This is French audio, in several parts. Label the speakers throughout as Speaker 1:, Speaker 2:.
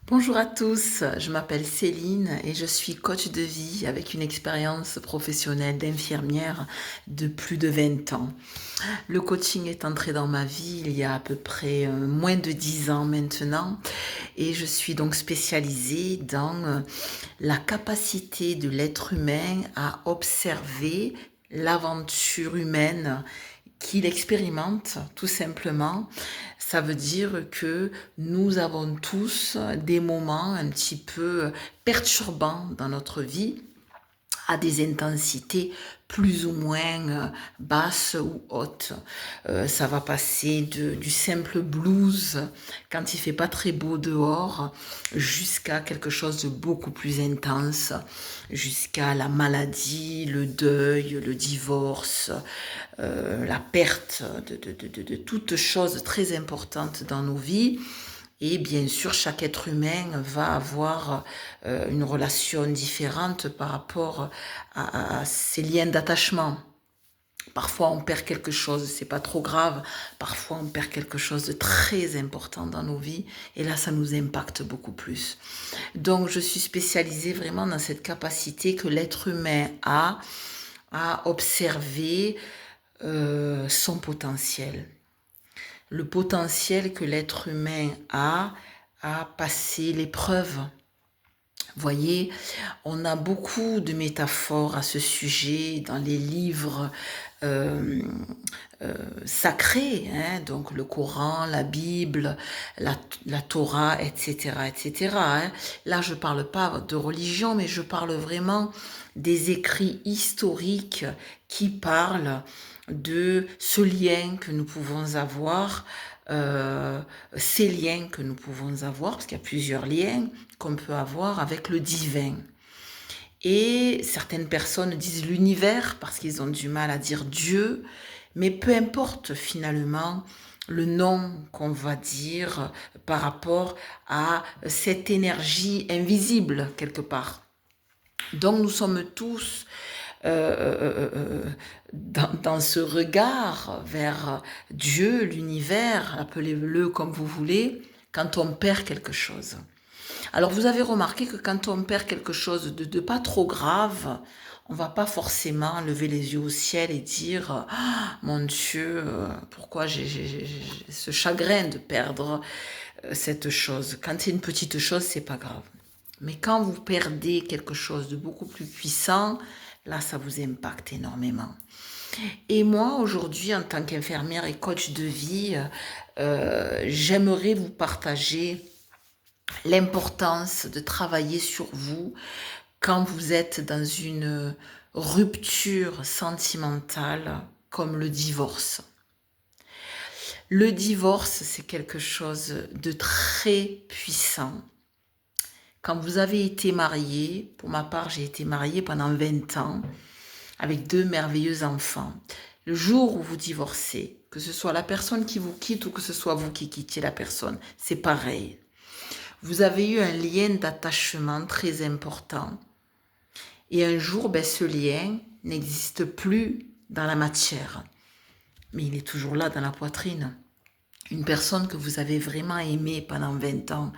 Speaker 1: Bonjour à tous, je m'appelle Céline et je suis coach de vie avec une expérience professionnelle d'infirmière de plus de 20 ans. Le coaching est entré dans ma vie il y a à peu près moins de 10 ans maintenant et je suis donc spécialisée dans la capacité de l'être humain à observer l'aventure humaine qu'il expérimente tout simplement. Ça veut dire que nous avons tous des moments un petit peu perturbants dans notre vie à des intensités plus ou moins basses ou hautes. Ça va passer du simple blues quand il fait pas très beau dehors jusqu'à quelque chose de beaucoup plus intense, jusqu'à la maladie, le deuil, le divorce, la perte de toutes choses très importantes dans nos vies. Et bien sûr, chaque être humain va avoir une relation différente par rapport à ses liens d'attachement. Parfois, on perd quelque chose, c'est pas trop grave. Parfois, on perd quelque chose de très important dans nos vies. Et là, ça nous impacte beaucoup plus. Donc, je suis spécialisée vraiment dans cette capacité que l'être humain a à observer son potentiel. Le potentiel que l'être humain a à passer l'épreuve. Voyez, on a beaucoup de métaphores à ce sujet dans les livres euh, sacrés, hein, donc le Coran, la Bible, la Torah, etc., etc. Hein. Là, je parle pas de religion, mais je parle vraiment des écrits historiques qui parlent de ce lien que nous pouvons avoir, ces liens que nous pouvons avoir, parce qu'il y a plusieurs liens qu'on peut avoir avec le divin. Et certaines personnes disent l'univers parce qu'ils ont du mal à dire Dieu, mais peu importe finalement le nom qu'on va dire par rapport à cette énergie invisible quelque part. Donc nous sommes tous dans ce regard vers Dieu, l'univers, appelez-le comme vous voulez, quand on perd quelque chose. Alors vous avez remarqué que quand on perd quelque chose de pas trop grave, on va pas forcément lever les yeux au ciel et dire ah, mon Dieu, pourquoi j'ai ce chagrin de perdre cette chose. Quand c'est une petite chose, c'est pas grave. Mais quand vous perdez quelque chose de beaucoup plus puissant, là, ça vous impacte énormément. Et moi, aujourd'hui, en tant qu'infirmière et coach de vie, j'aimerais vous partager l'importance de travailler sur vous quand vous êtes dans une rupture sentimentale comme le divorce. Le divorce, c'est quelque chose de très puissant. Quand vous avez été marié, pour ma part, j'ai été mariée pendant 20 ans avec deux merveilleux enfants. Le jour où vous divorcez, que ce soit la personne qui vous quitte ou que ce soit vous qui quittez la personne, c'est pareil. Vous avez eu un lien d'attachement très important. Et un jour, ce lien n'existe plus dans la matière. Mais il est toujours là dans la poitrine. Une personne que vous avez vraiment aimée pendant 20 ans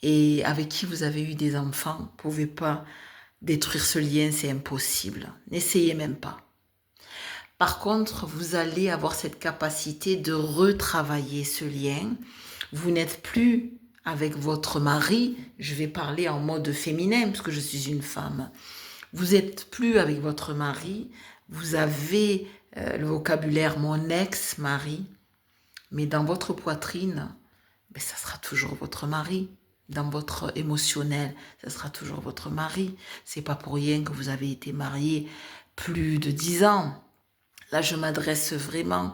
Speaker 1: et avec qui vous avez eu des enfants, vous ne pouvez pas détruire ce lien, c'est impossible. N'essayez même pas. Par contre, vous allez avoir cette capacité de retravailler ce lien. Vous n'êtes plus avec votre mari, je vais parler en mode féminin parce que je suis une femme. Vous n'êtes plus avec votre mari, vous avez le vocabulaire mon ex-mari, mais dans votre poitrine, ça sera toujours votre mari. Dans votre émotionnel, ça sera toujours votre mari. C'est pas pour rien que vous avez été mariés plus de 10 ans. Là, je m'adresse vraiment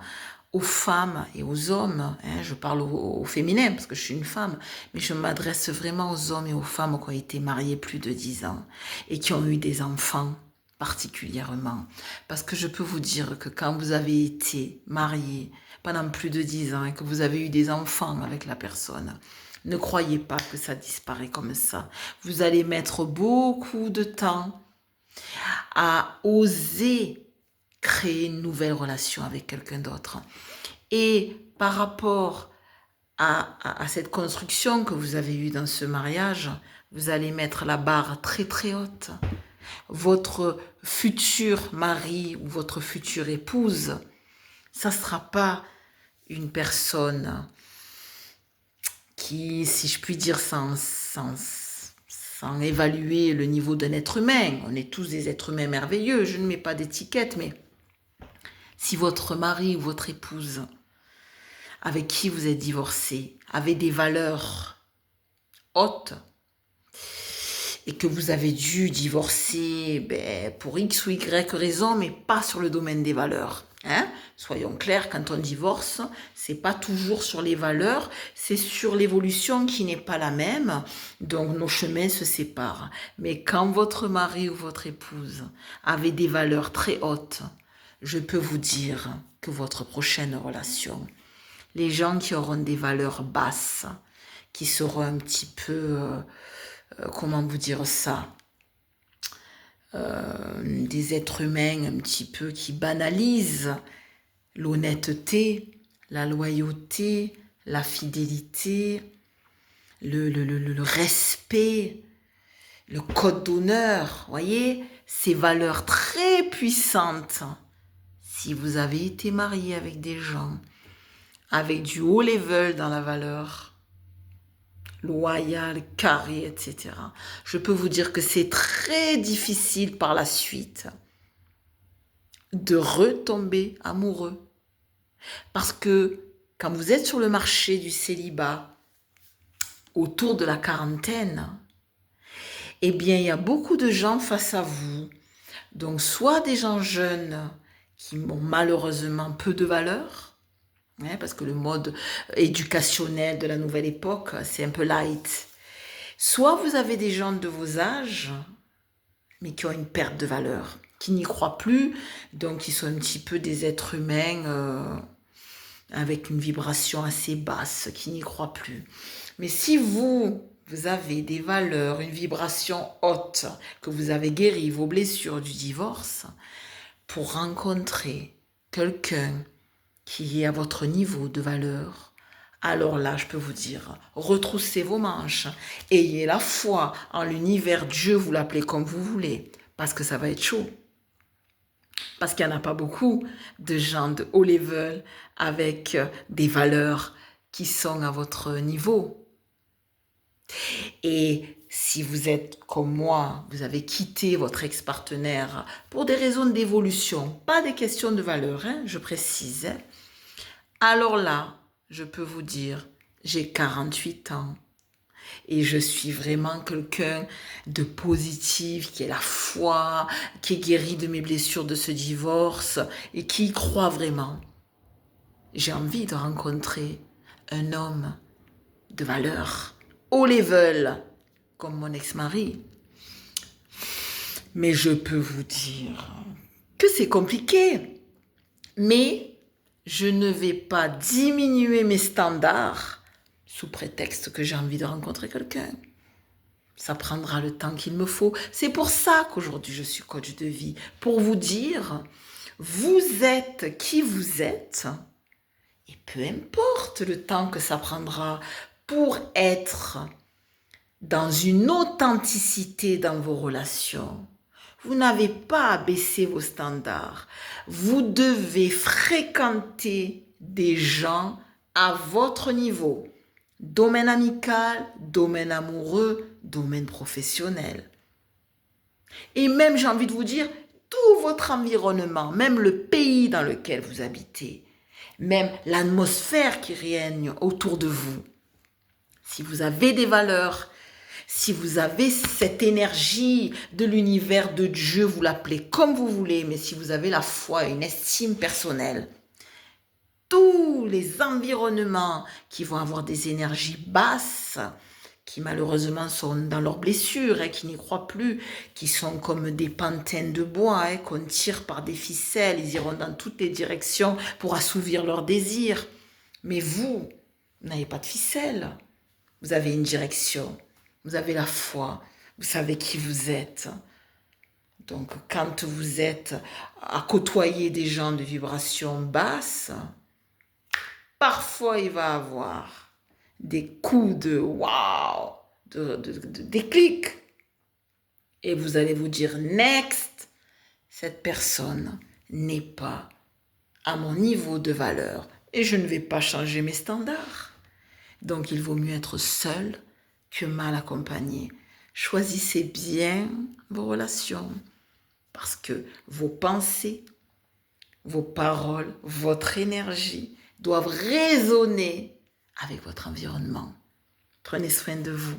Speaker 1: aux femmes et aux hommes. Hein, je parle au féminin parce que je suis une femme, mais je m'adresse vraiment aux hommes et aux femmes qui ont été mariés plus de 10 ans et qui ont eu des enfants particulièrement. Parce que je peux vous dire que quand vous avez été marié pendant plus de 10 ans et que vous avez eu des enfants avec la personne, ne croyez pas que ça disparaît comme ça. Vous allez mettre beaucoup de temps à oser créer une nouvelle relation avec quelqu'un d'autre. Et par rapport à cette construction que vous avez eue dans ce mariage, vous allez mettre la barre très très haute. Votre futur mari ou votre future épouse, ça ne sera pas une personne qui, si je puis dire, sans évaluer le niveau d'un être humain, on est tous des êtres humains merveilleux, je ne mets pas d'étiquette, mais si votre mari ou votre épouse avec qui vous êtes divorcé avait des valeurs hautes et que vous avez dû divorcer pour X ou Y raison, mais pas sur le domaine des valeurs. Hein? Soyons clairs, quand on divorce, c'est pas toujours sur les valeurs, c'est sur l'évolution qui n'est pas la même, donc nos chemins se séparent. Mais quand votre mari ou votre épouse avait des valeurs très hautes, je peux vous dire que votre prochaine relation, les gens qui auront des valeurs basses, qui seront un petit peu, comment vous dire ça, des êtres humains un petit peu qui banalisent l'honnêteté, la loyauté, la fidélité, le respect, le code d'honneur, voyez, ces valeurs très puissantes. Si vous avez été marié avec des gens avec du haut level dans la valeur, loyal, carré, etc., je peux vous dire que c'est très difficile par la suite de retomber amoureux. Parce que quand vous êtes sur le marché du célibat, autour de la quarantaine, eh bien, il y a beaucoup de gens face à vous. Donc, soit des gens jeunes qui ont malheureusement peu de valeur, parce que le mode éducationnel de la nouvelle époque, c'est un peu light. Soit vous avez des gens de vos âges, mais qui ont une perte de valeur, qui n'y croient plus, donc qui sont un petit peu des êtres humains avec une vibration assez basse, qui n'y croient plus. Mais si vous avez des valeurs, une vibration haute, que vous avez guéri vos blessures du divorce, pour rencontrer quelqu'un qui est à votre niveau de valeur, alors là, je peux vous dire, retroussez vos manches, ayez la foi en l'univers, Dieu, vous l'appelez comme vous voulez, parce que ça va être chaud. Parce qu'il n'y en a pas beaucoup de gens de haut level avec des valeurs qui sont à votre niveau. Et si vous êtes comme moi, vous avez quitté votre ex-partenaire pour des raisons d'évolution, pas des questions de valeur, je précise, alors là, je peux vous dire, j'ai 48 ans et je suis vraiment quelqu'un de positif, qui a la foi, qui est guéri de mes blessures de ce divorce et qui y croit vraiment. J'ai envie de rencontrer un homme de valeur, haut level, comme mon ex-mari. Mais je peux vous dire que c'est compliqué. Mais je ne vais pas diminuer mes standards sous prétexte que j'ai envie de rencontrer quelqu'un. Ça prendra le temps qu'il me faut. C'est pour ça qu'aujourd'hui je suis coach de vie. Pour vous dire, vous êtes qui vous êtes. Et peu importe le temps que ça prendra pour être dans une authenticité dans vos relations. Vous n'avez pas à baisser vos standards. Vous devez fréquenter des gens à votre niveau. Domaine amical, domaine amoureux, domaine professionnel. Et même, j'ai envie de vous dire, tout votre environnement, même le pays dans lequel vous habitez, même l'atmosphère qui règne autour de vous. Si vous avez des valeurs, si vous avez cette énergie de l'univers de Dieu, vous l'appelez comme vous voulez, mais si vous avez la foi et une estime personnelle, tous les environnements qui vont avoir des énergies basses, qui malheureusement sont dans leurs blessures, qui n'y croient plus, qui sont comme des pantins de bois, qu'on tire par des ficelles, ils iront dans toutes les directions pour assouvir leurs désirs. Mais vous n'avez pas de ficelle, vous avez une direction. Vous avez la foi, vous savez qui vous êtes. Donc, quand vous êtes à côtoyer des gens de vibration basse, parfois il va avoir des coups de waouh, de déclic. Et vous allez vous dire, next, cette personne n'est pas à mon niveau de valeur et je ne vais pas changer mes standards. Donc il vaut mieux être seul que mal accompagné. Choisissez bien vos relations parce que vos pensées, vos paroles, votre énergie doivent résonner avec votre environnement. Prenez soin de vous.